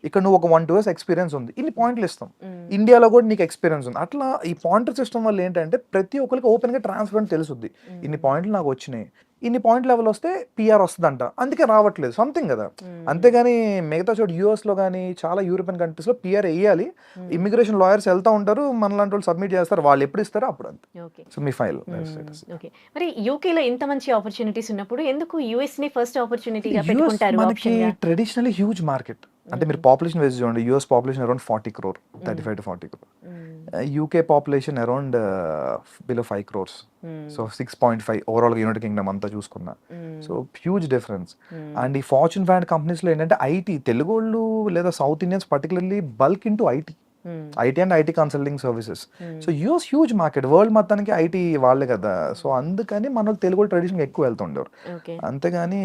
[SPEAKER 3] ఇక్కడ నువ్వు ఒక 1-2 years ఎక్స్పీరియన్స్ ఉంది ఇన్ని పాయింట్లు ఇస్తాం, ఇండియాలో కూడా నీకు ఎక్స్పీరియన్స్ ఉంది. అట్లా ఈ పాయింటర్ సిస్టమ్ వల్ల ఏంటంటే ప్రతి ఒక్కరికి ఓపెన్ గా ట్రాన్స్పరెంట్ తెలుసుద్ది, ఇన్ని పాయింట్లు నాకు వచ్చినాయి, ఇన్ని పాయింట్ లెవెల్ వస్తే పిఆర్ వస్తుందంట, అందుకే రావట్లేదు సంథింగ్ కదా. అంతేగాని మిగతా చోట యూఎస్ లో కానీ చాలా యూరోపియన్ కంట్రీస్ లో పిఆర్ వేయాలి, ఇమిగ్రేషన్ లాయర్స్ వెళ్తా ఉంటారు, మనలాంటి వాళ్ళు సబ్మిట్ చేస్తారు, వాళ్ళు ఎప్పుడు ఇస్తారో అప్పుడు అంతే. సో మీ ఫైల్.
[SPEAKER 2] మరి యూకేలో ఇంత మంచి ఆపర్చునిటీస్ ఉన్నప్పుడు ఎందుకు యుఎస్ ని ఫస్ట్ ఆపర్చునిటీగా పెట్టుకుంటారు?
[SPEAKER 3] మనకి ట్రెడిషనల్లీ హ్యూజ్ మార్కెట్. అంటే మీరు పాపులేషన్ వైజ్ చూడండి, US population around 40 crore, 35 to 40 crore. UK population around below 5 crores. So 6.5 overall united Kingdom అంతా చూసుకున్నా. So huge difference. అండ్ ఈ ఫార్చ్యూన్ 500 కంపెనీస్ లో ఏంటంటే ఐటీ, తెలుగు వాళ్ళు లేదా south Indians particularly bulk into IT and IT consulting services. So US huge market, world మొత్తానికి IT వాళ్ళే కదా. సో అందుకని మన తెలుగు ట్రెడిషన్ ఎక్కువ వెళ్తుండేవారు, అంతేగాని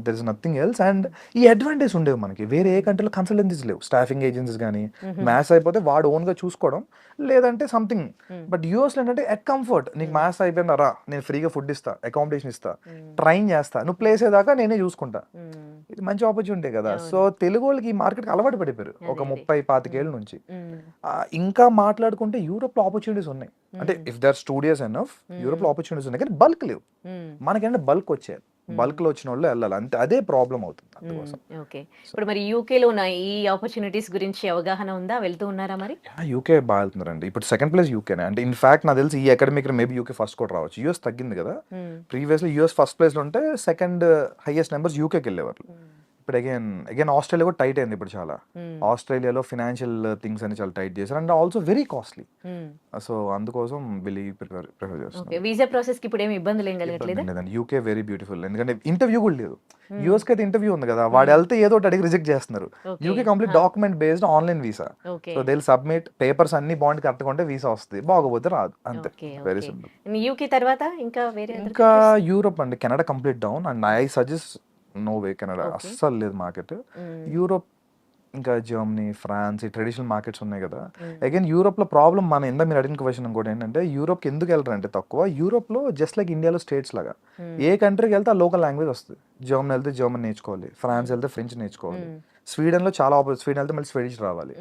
[SPEAKER 3] there is nothing else. And ఈ అడ్వాంటేజ్ ఉండేవి మనకి, వేరే ఏ కంట్రీలో కన్సల్టెన్సీస్ లేవు, స్టాఫింగ్ ఏజెన్సీస్ కానీ, మ్యాథ్స్ అయిపోతే వాడు ఓన్ గా చూసుకోవడం లేదంటే సంథింగ్. బట్ యూఎస్ లో ఏంటంటే ఎట్ కంఫర్ట్, నీకు మ్యాథ్స్ అయిపోయిందా రా, నేను ఫ్రీగా ఫుడ్ ఇస్తా, అకామిడేషన్ ఇస్తా, ట్రైన్ చేస్తా, నువ్వు ప్లేస్ అయ్యేదాకా నేనే చూసుకుంటా. ఇది మంచి ఆపర్చునిటీ కదా. సో తెలుగు వాళ్ళకి ఈ మార్కెట్కి అలవాటు పడిపోయారు ఒక 30-25 ఏళ్ళ నుంచి. ఇంకా మాట్లాడుకుంటే యూరోప్ లో ఆపర్చునిటీస్ ఉన్నాయి, అంటే if there studios enough Europe లో ఆపర్చునిటీస్ ఉన్నాయి, కానీ బల్క్ లేవు. మనకేంటే బల్క్ వచ్చాయి, బల్క్ లో వచ్చిన వాళ్ళు వెళ్ళాలి, అంతే. అదే ప్రాబ్లం అవుతుంది అందుకోసం.
[SPEAKER 2] ఓకే, ఇప్పుడు మరి యూకేలో ఉన్న ఈ ఆపర్చునిటీస్ గురించి అవగాహన ఉందా, వెళ్తూ ఉన్నారా మరి?
[SPEAKER 3] యూకే బాగా వెళ్తున్నారండి, ఇప్పుడు సెకండ్ ప్లేస్ యూకేనే. అంటే ఇన్ఫాక్ట్ నాకు తెలిసి ఈ అకాడమిక్ మేబీ యూకే ఫస్ట్ కూడా రావచ్చు. యూఎస్ తగ్గింది కదా, ప్రీవియస్ లో యూఎస్ ఫస్ట్ ప్లేస్ లో ఉంటే సెకండ్ హైయెస్ట్ నెంబర్స్ యూకేకి వెళ్ళేవారు. ఇప్పుడు అగైన్ ఆస్ట్రేలియా కూడా టైట్ అయింది ఇప్పుడు చాలా. ఆస్ట్రేలియాలో ఫినాన్షియల్ థింగ్స్ అని చాలా టైట్ చేశారు, and also very costly. So అందుకోసం వెళ్ళి ప్రిఫర్ చేస్తాను.
[SPEAKER 2] వీసా ప్రాసెస్ కి ఇప్పుడు ఏమి ఇబ్బందులు ఏం కలగట్లేదా?
[SPEAKER 3] యూకే వెరీ బ్యూటిఫుల్, ఎందుకంటే ఇంటర్వ్యూ కూడా లేదు. యూఎస్ కి అయితే ఇంటర్వ్యూ ఉంది కదా, వాడు వెళ్తే ఏదో ఒకటి అడిగి రిజెక్ట్ చేస్తున్నారు. UK complete document based online visa. So they will submit papers అన్ని బాండ్ కట్టుకుంటే వీసా వస్తుంది, బాగోపోతే రాదు, అంతే. Very simple.
[SPEAKER 2] యూకే తర్వాత ఇంకా వేరే
[SPEAKER 3] ఇంకా యూరోప్ అండి, Canada complete down. And I suggest no way, Canada అస్సలు లేదు మార్కెట్. యూరోప్ ఇంకా జర్మనీ, ఫ్రాన్స్, ఈ ట్రెడిషనల్ మార్కెట్స్ ఉన్నాయి కదా. అగైన్ యూరోప్ లో ప్రాబ్లం, మన ఇందా మీరు అడిగిన క్వశ్చన్ కూడా ఏంటంటే యూరోప్ కి ఎందుకు వెళ్తారు అంటే తక్కువ. యూరోప్ లో జస్ట్ లైక్ ఇండియాలో స్టేట్స్ లాగా ఏ కంట్రీకి వెళ్తే ఆ లోకల్ లాంగ్వేజ్ వస్తుంది. జర్మనీ వెళ్తే జర్మన్ నేర్చుకోవాలి, ఫ్రాన్స్ వెళ్తే ఫ్రెంచ్ నేర్చుకోవాలి, స్వీడన్ లో చాలా స్వీడన్ వెళ్తే మళ్ళీ స్వీడిష్ రావాలి.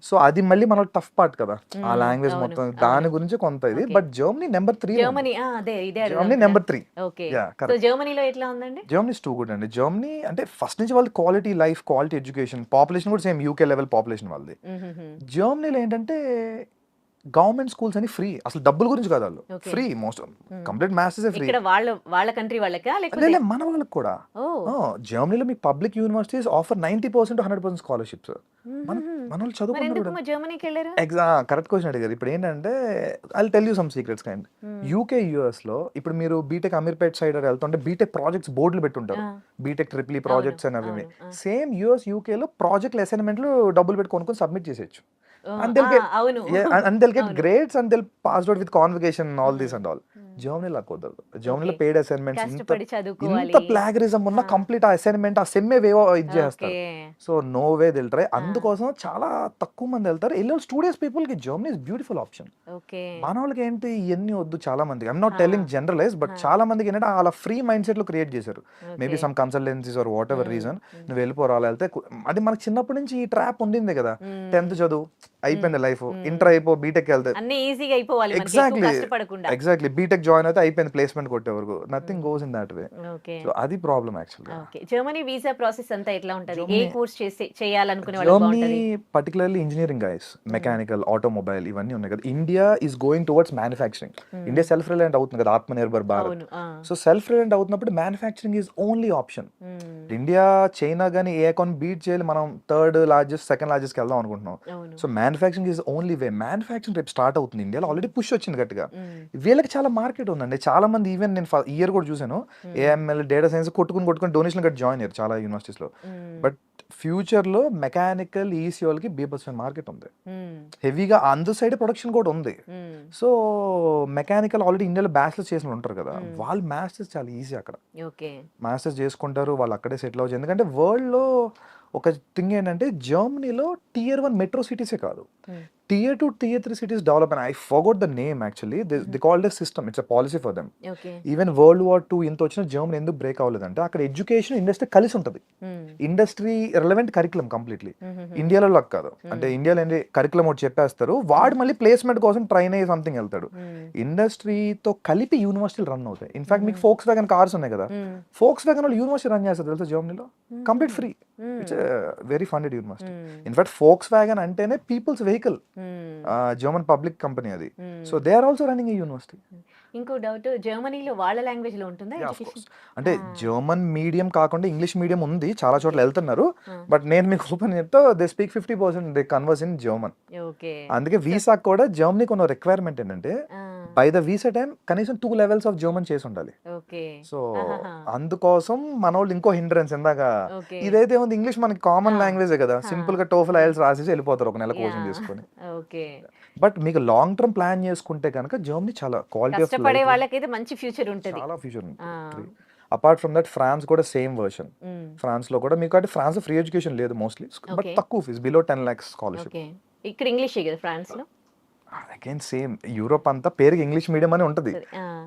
[SPEAKER 3] సో అది మళ్ళీ మన టఫ్ పార్ట్ కదా, ఆ లాంగ్వేజ్ మొత్తం, దాని గురించి కొంత ఇది. But Germany number 3, Germany number 3.
[SPEAKER 2] జర్మనీలో ఎట్లా ఉందండి?
[SPEAKER 3] జర్మనీ ఇస్ టూ గుడ్ అండి. జర్మనీ అంటే ఫస్ట్ నుంచి వాళ్ళది quality life, quality education, population కూడా సేమ్ యూకే లెవెల్ పాపులేషన్ వాళ్ళది. జర్మనీలో ఏంటంటే గవర్నమెంట్ స్కూల్స్ అని ఫ్రీ, అసలు డబ్బుల గురించి కాదు, వాళ్ళు
[SPEAKER 2] Okay.
[SPEAKER 3] Free, most complete masters free.
[SPEAKER 2] ఇక్కడ వాళ్ళ కంట్రీ వాళ్ళకా లేకపోతే
[SPEAKER 3] లేదు మన వాళ్ళకి కూడా. జర్మనీలో మీకు public universities offer 90% to 100% scholarships. మన వాళ్ళు
[SPEAKER 2] మరి
[SPEAKER 3] చదువుకుంటారు
[SPEAKER 2] ఎందుకు
[SPEAKER 3] కూడా.
[SPEAKER 2] మరి జర్మనీకి వెళ్ళారు?
[SPEAKER 3] కరెక్ట్ క్వశ్చన్ అడిగారు. ఇప్పుడు ఏంటంటే I tell you some secrets kind. UK US లో ఇప్పుడు మీరు బీటెక్ అమీర్పేట్ సైడ్ వెళ్తుంటే బీటెక్ ప్రాజెక్ట్స్ బోర్డులు పెట్టుంటారు, బీటెక్ ట్రిపుల్ ప్రాజెక్ట్స్ అని అవి. సేమ్ యుఎస్ యూకే లో ప్రాజెక్ట్ అసైన్మెంట్లు డబ్బులు పెట్టి కొనుక్కొని సబ్మిట్ చేసేయచ్చు. And they'll get,
[SPEAKER 2] అవును
[SPEAKER 3] and they'll get grades and they'll pass out with convocation and all this and all. జర్మనీలో కుదరదు. జర్మనీలో పెయిడ్ అసైన్మెంట్స్
[SPEAKER 2] కష్టపడి చదువుకోవాలి.
[SPEAKER 3] ఇంత ప్లాగరిజం ఉన్న కంప్లీట్ ఆ అసైన్మెంట్ ఆ సెమ్మే వేవో ఇది చేస్తారు. So no way they'll try. అందుకోసం చాలా తక్కువ మంది వెళ్తారు. వెళ్ళే స్టూడెంట్స్ పీపుల్ కి Germany is beautiful option.
[SPEAKER 2] Okay
[SPEAKER 3] మన వాళ్ళకి ఏంటి ఇవన్నీ వద్దు చాలా మందికి. I'm not telling generalize, but చాలా మందికి ఏంటంటే అలా ఫ్రీ మైండ్ సెట్ లో క్రియేట్ చేశారు. Maybe some consultancies are whatever reason. నువ్వు వెళ్ళిపోరా అలా వెళ్తే అది మనకి చిన్నప్పటి నుంచి ఈ ట్రాప్ ఉండింది కదా. 10th చదువు అయిపోయింది లైఫ్, ఇంటర్ అయిపో బీటెక్ వెళ్తే
[SPEAKER 2] అన్ని ఈజీగా అయిపోవాలి మనకి, ఎక్కువ
[SPEAKER 3] ఎగ్జాక్ట్లీ
[SPEAKER 2] కష్టపడకుండా.
[SPEAKER 3] ఎగ్జాక్ట్లీ బీటెక్ జాయిన్ అయితే అయిపోయింది ప్లేస్మెంట్ కొట్టే వరకు. Nothing goes in that way.
[SPEAKER 2] Okay
[SPEAKER 3] so అది ప్రాబ్లం యాక్చువల్గా.
[SPEAKER 2] ఓకే జర్మనీ వీసా ప్రాసెస్ అంతా ఎట్లా ఉంటది? ఏ కోర్స్ చేయాలనుకునే వాళ్ళు
[SPEAKER 3] జర్మనీ
[SPEAKER 2] బాగుంటది?
[SPEAKER 3] Particularly engineering guys, mechanical, automobile ఇవన్నీ ఉన్నాయి కదా. India is going towards manufacturing. India self reliant అవుతుంది కదా, ఆత్మ నిర్భర్ భారత్.
[SPEAKER 2] అవును
[SPEAKER 3] సో సెల్ఫ్ రిలయంట్ అవుతున్నప్పుడు manufacturing is only option. India China కానీ ఏ అకౌంట్ బీట్ చేయాలి, మనం థర్డ్ లార్జెస్ట్ సెకండ్ లార్జెస్ట్ వెళ్దాం అనుకుంటున్నాం.
[SPEAKER 2] అవును
[SPEAKER 3] so manufacturing is only way. Manufacturing రేపు స్టార్ట్ అవుతుంది ఇండియాలో, ఆల్రెడీ పుష్ వచ్చింది గట్టిగా. వీళ్ళకి చాలా మార్కెట్ ఉందండి. చాలా మంది ఈవెన్ నేను ఇయర్ కూడా చూసాను, ఏఎంఎల్ డేటా సైన్స్ కొట్టుకుని డొనేషన్ కట్టి జాయిన్ అయ్యారు చాలా యూనివర్సిటీస్ లో. బట్ ఫ్యూచర్ లో మెకానికల్ ఈసీ వాళ్ళకి బీభత్సమైన మార్కెట్ ఉంది, హెవీగా అందు సైడ్ ప్రొడక్షన్ కూడా ఉంది. సో మెకానికల్ ఆల్రెడీ ఇండియాలో బ్యాచిలర్స్ చేసిన వాళ్ళు ఉంటారు కదా, వాళ్ళు మాస్టర్స్ చాలా ఈజీ అక్కడ
[SPEAKER 2] ఓకే
[SPEAKER 3] మాస్టర్స్ చేసుకుంటారు, వాళ్ళు అక్కడే సెటిల్ అవ్వచ్చు. ఎందుకంటే వరల్డ్ లో ఒక థింగ్ ఏంటంటే జర్మనీలో Tier 1 మెట్రో సిటీసే కాదు, Tier 2 Tier 3 cities develop, and I forgot the name actually. They called a system. It's a policy for them.
[SPEAKER 2] Okay
[SPEAKER 3] even world war 2 ఇంత వచ్చిన జర్మనీ ఎందుకు బ్రేక్ అవ్వలేదంటే అక్కడ ఎడ్యుకేషన్ ఇండస్ట్రీ కలిసి ఉంటుంది. Industry relevant curriculum completely. ఇండియాలో లాగా కాదు. అంటే ఇండియాలో ఏంటి కరికులం ఒకటి చెప్పేస్తారు, వాడు మళ్ళీ ప్లేస్మెంట్ కోసం ట్రైన్ అయ్యి సంథింగ్ వెళ్తాడు. ఇండస్ట్రీతో కలిపి యూనివర్సిటీలు రన్ అవుతాయి. ఇన్ఫాక్ట్ మీకు ఫోక్స్ వ్యాగన్ కార్స్ ఉన్నాయి కదా, ఫోక్స్ వ్యాగన్ వాళ్ళు యూనివర్సిటీ రన్ చేస్తారు తెలుసా జర్మనీలో, complete free. It's very funded university. In fact Volkswagen అంటేనే people's vehicle, German public company అది. So they are also running a university.
[SPEAKER 2] ఇంకో డౌట్, జర్మనీలో వాళ్ళ లాంగ్వేజ్ లో ఉంటుందా
[SPEAKER 3] Yeah, of
[SPEAKER 2] ఎడ్యుకేషన్?
[SPEAKER 3] course. అంటే జర్మన్ మీడియం కాకుండా ఇంగ్లీష్ మీడియం ఉంది, చాలా చోట్ల వెళ్తున్నారు. బట్ నేను మీకు ఓపెన్ చెప్తా, they speak 50% they converse in German.
[SPEAKER 2] Okay
[SPEAKER 3] అందుకే వీసా కూడా జర్మనీకి ఉన్న రిక్వైర్మెంట్ ఏంటంటే బై ద వీసా టైం కనీసం 2 levels ఆఫ్ జర్మన్ చేసి ఉండాలి.
[SPEAKER 2] ఓకే
[SPEAKER 3] సో అందుకోసం మన వాళ్ళు ఇంకో హిండ్రెన్స్ ఇందాక
[SPEAKER 2] ఓకే
[SPEAKER 3] ఇదైతే ఉంది, ఇంగ్లీష్ మనకి కామన్ లాంగ్వేజ్ కదా, సింపుల్ గా టోఫల్ ఐఎల్స్ రాసేసి వెళ్ళిపోతారు ఒక నెల కోచింగ్ తీసుకొని.
[SPEAKER 2] ఓకే
[SPEAKER 3] బట్ మీకు లాంగ్ టర్మ్ ప్లాన్ చేసుకుంటే కనుక జర్మనీ చాలా క్వాలిటీ ఆఫ్
[SPEAKER 2] కష్టపడే వాళ్ళకైతే మంచి ఫ్యూచర్ ఉంటది.
[SPEAKER 3] చాలా ఫ్యూచర్ ఉంటుంది. అపార్ట్ ఫ్రమ్ దట్ ఫ్రాన్స్ కూడా సేమ్ వర్షన్. ఫ్రాన్స్ లో కూడా మీకు అంటే ఫ్రాన్స్ ఫ్రీ ఎడ్యుకేషన్ లేదు మోస్ట్లీ, బట్
[SPEAKER 2] Okay.
[SPEAKER 3] తక్కువ fees, below 10 lakhs scholarship.
[SPEAKER 2] Okay ఇక్కడ ఇంగ్లీష్ కదా ఫ్రాన్స్ లో?
[SPEAKER 3] అగైన్ సేమ్ యూరోప్ అంతా పేరుకి ఇంగ్లీష్ మీడియం అని ఉంటుంది,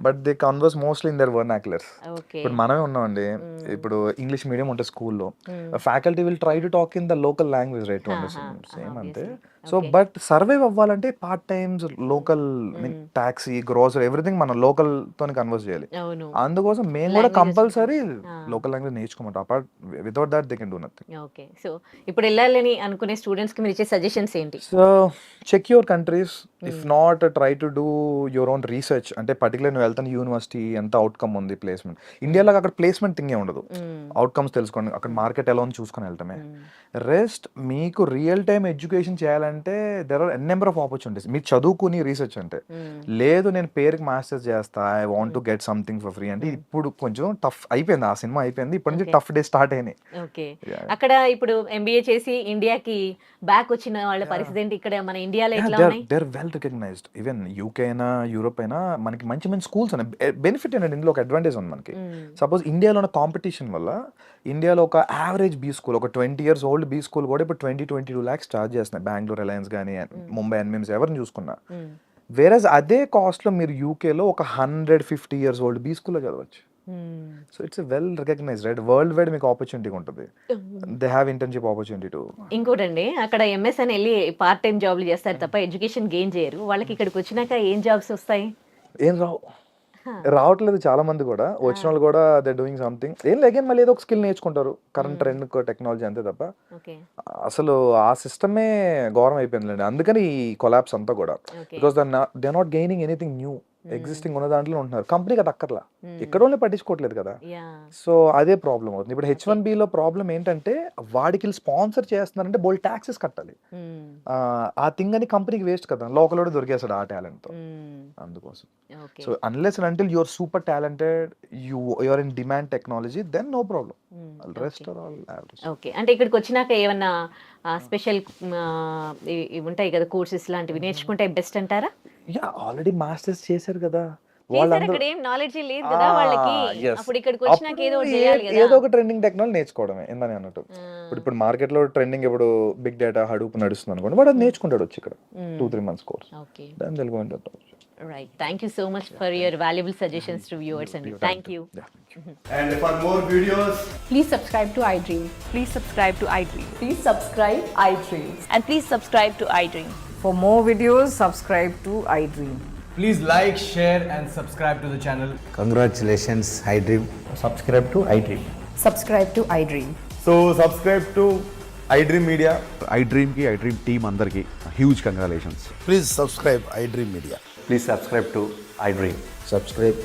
[SPEAKER 3] but they converse mostly in their vernaculars.
[SPEAKER 2] Okay
[SPEAKER 3] ఇప్పుడు మనమే ఉన్నామండి, ఇప్పుడు ఇంగ్లీష్ మీడియం ఉంటుంది స్కూల్లో, faculty will try to talk in the local language right, same అంతే. సో బట్ సర్వైవ్ అవ్వాలంటే part times local taxi grocery everything మనం లోకల్ తోని కన్వర్స్ చేయాలి.
[SPEAKER 2] అవును
[SPEAKER 3] అందుకోసం మేము కూడా
[SPEAKER 2] Languages
[SPEAKER 3] compulsory
[SPEAKER 2] Ah.
[SPEAKER 3] Local language నేర్చుకోమంటాం. Apart without that they can do nothing.
[SPEAKER 2] Okay so ఇప్పుడు వెళ్ళాలని అనుకునే స్టూడెంట్స్ కి మీరు ఇచ్చే సజెషన్స్ ఏంటి?
[SPEAKER 3] So check your countries, if not try to do your own research. అంటే పర్టికులర్ నువ్వు వెళ్తాను యూనివర్సిటీ ఎంత అవుట్కమ్ ఉంది, ప్లేస్మెంట్ ఇండియాలో అక్కడ ప్లేస్మెంట్ థింగే ఉండదు, అవుట్కమ్స్ తెలుసుకోండి, అక్కడ మార్కెట్ ఎలా ఉంది చూసుకొని వెళ్ళటమే. రెస్ట్ మీకు రియల్ టైమ్ ఎడ్యుకేషన్ చేయాలంటే there are N number of opportunities. మీరు చదువుకుని రీసెర్చ్ అంటే లేదు, నేను పేరుకి మాస్టర్స్ చేస్తా, I want to get something for free అంటే ఇప్పుడు కొంచెం టఫ్ అయిపోయింది, ఆ సినిమా అయిపోయింది, ఇప్పటి నుంచి
[SPEAKER 2] Okay.
[SPEAKER 3] టఫ్ డే స్టార్ట్ అయినాయి.
[SPEAKER 2] Okay
[SPEAKER 3] Yeah.
[SPEAKER 2] అక్కడ ఇప్పుడు ఎంబీఏ చేసి ఇండియాకి బ్యాక్ వచ్చిన వాళ్ళ పరిస్థితి ఏంటి? ఇక్కడ మన ఇండియాలో ఎట్లా ఉన్నాయి?
[SPEAKER 3] They're well recognised. Even UK అయినా యూరోప్ అయినా మనకి మంచి మంచి స్కూల్స్ ఉన్నాయి. బెనిఫిట్ ఏంటంటే ఇందులో ఒక అడ్వాంటేజ్ ఉంది మనకి. సపోజ్ ఇండియాలో ఉన్న కాంపిటీషన్ వల్ల ఇండియాలో ఒక యావరేజ్ బీ స్కూల్, ఒక 20 years ఓల్డ్ బీ స్కూల్ కూడా ఇప్పుడు 20-22 lakhs చార్జ్ చేస్తున్నాయి. బెంగళూరు రిలయన్స్ కానీ ముంబై ఎన్ఎంఎంస్ ఎవరిని చూసుకున్నా. వేరేజ్ అదే కాస్ట్లో మీరు యూకేలో ఒక 150 years ఓల్డ్ బీ స్కూల్లో చదవచ్చు. So it's well recognised right, worldwide మీకు ఆపర్చునిటీ ఉంటుంది. They have internship opportunity too.
[SPEAKER 2] ఇంకోటండి అక్కడ ఎంఎస్ అని వెళ్ళి పార్ట్ టైం జాబ్లు చేస్తారు తప్ప ఎడ్యుకేషన్ గెయిన్ చేయరు. వాళ్ళకి ఇక్కడికి వచ్చినాక ఏం జాబ్స్ వస్తాయి?
[SPEAKER 3] ఏం రావు, రావట్లేదు చాలా మంది కూడా, వచ్చిన వాళ్ళు కూడా దే డూయింగ్ సంథింగ్. ఏం అగైన్ మళ్ళీ ఏదో ఒక స్కిల్ నేర్చుకుంటారు, కరెంట్ ట్రెండ్ టెక్నాలజీ అంతే తప్ప
[SPEAKER 2] ఓకే
[SPEAKER 3] అసలు ఆ సిస్టమే ఘోరం అయిపోయిందిలేండి. అందుకని ఈ కొలాప్స్ అంతా కూడా,
[SPEAKER 2] okay
[SPEAKER 3] because they not gaining anything new. Existing ఉన్న దాంట్లో ఉంటున్నారు, కంపెనీకి అది అక్కర్లా, ఇక్కడ వాళ్ళని పట్టించుకోవట్లేదు కదా.
[SPEAKER 2] యా
[SPEAKER 3] సో అదే ప్రాబ్లం అవుతుంది. ఇప్పుడు H1B లో ప్రాబ్లం ఏంటంటే వాడికి స్పాన్సర్ చేస్తున్నారంటే బోల్ ట్యాక్సెస్ కట్టాలి. ఆ థింగ్ అని కంపెనీకి వేస్ట్ కదా, లోకల్ వాడు దొరికేస్తాడు ఆ టాలెంట్ తో. అందుకోసం
[SPEAKER 2] okay
[SPEAKER 3] so unless and until you're super talented, you're in demand technology, then no problem. Rest are all average.
[SPEAKER 2] Okay అంటే ఇక్కడికి వచ్చినాక ఏమన్నా స్పెషల్ ఉంటాయి కదా కోర్సెస్ లాంటివి నేర్చుకుంటే బెస్ట్ అంటారా?
[SPEAKER 3] యా ఆల్రెడీ మాస్టర్స్ చేశారు కదా
[SPEAKER 2] చేశారు,
[SPEAKER 3] వాళ్ళందరూ.
[SPEAKER 2] అక్కడ ఏం నాలెడ్జ్ లేదు కదా వాళ్ళకి.
[SPEAKER 3] yes.
[SPEAKER 2] అప్పుడు ఇక్కడికి వచ్చినాక ఏదో ఒకటి చేయాలి కదా.
[SPEAKER 3] ఏదో ఒక ట్రెండింగ్ టెక్నాలజీ నేర్చుకోవడమే ఇందని అన్నట్టు. ఇప్పుడు మార్కెట్ లో ట్రెండింగ్ ఇప్పుడు బిగ్ డేటా హడూప్ నడుస్తుంది అనుకోండి, వాడు అది నేర్చుకుంటాడు వచ్చి ఇక్కడ 2-3 months కోర్స్.
[SPEAKER 2] ఓకే
[SPEAKER 3] దాని Telugu
[SPEAKER 2] right, thank you so much for your valuable suggestions to viewers అండి. Thank you.
[SPEAKER 4] And for more videos,
[SPEAKER 5] Please subscribe to iDream.
[SPEAKER 6] Please subscribe to iDream.
[SPEAKER 5] Please subscribe iDream.
[SPEAKER 6] And please subscribe to iDream.
[SPEAKER 5] For more videos, subscribe to iDream.
[SPEAKER 4] please like, share, and subscribe to the channel.
[SPEAKER 7] Congratulations, iDream.
[SPEAKER 4] Subscribe to iDream.
[SPEAKER 5] Subscribe to iDream.
[SPEAKER 4] So subscribe to iDream Media.
[SPEAKER 8] iDream ki iDream team అందరికి huge congratulations.
[SPEAKER 7] Please subscribe iDream Media.
[SPEAKER 9] Please subscribe to iDream.
[SPEAKER 7] Subscribe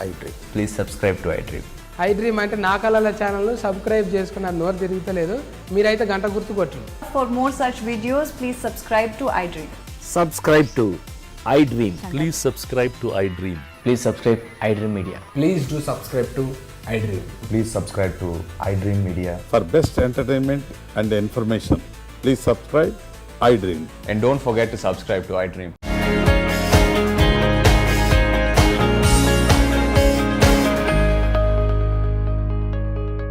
[SPEAKER 7] iDream.
[SPEAKER 9] Please subscribe to iDream.
[SPEAKER 10] iDream అంటే నా కళల channel subscribe చేసుకున్న నోరు తిరుగుతలేదు, మీరైతే గంట గుర్తు కొట్టండి.
[SPEAKER 5] For more such videos, please subscribe to iDream.
[SPEAKER 7] Subscribe to iDream.
[SPEAKER 11] Please subscribe to iDream.
[SPEAKER 9] Please subscribe iDream Media.
[SPEAKER 4] Please do subscribe to iDream.
[SPEAKER 9] Please subscribe to iDream Media.
[SPEAKER 8] For best entertainment and information, please subscribe iDream.
[SPEAKER 9] And don't forget to subscribe to iDream.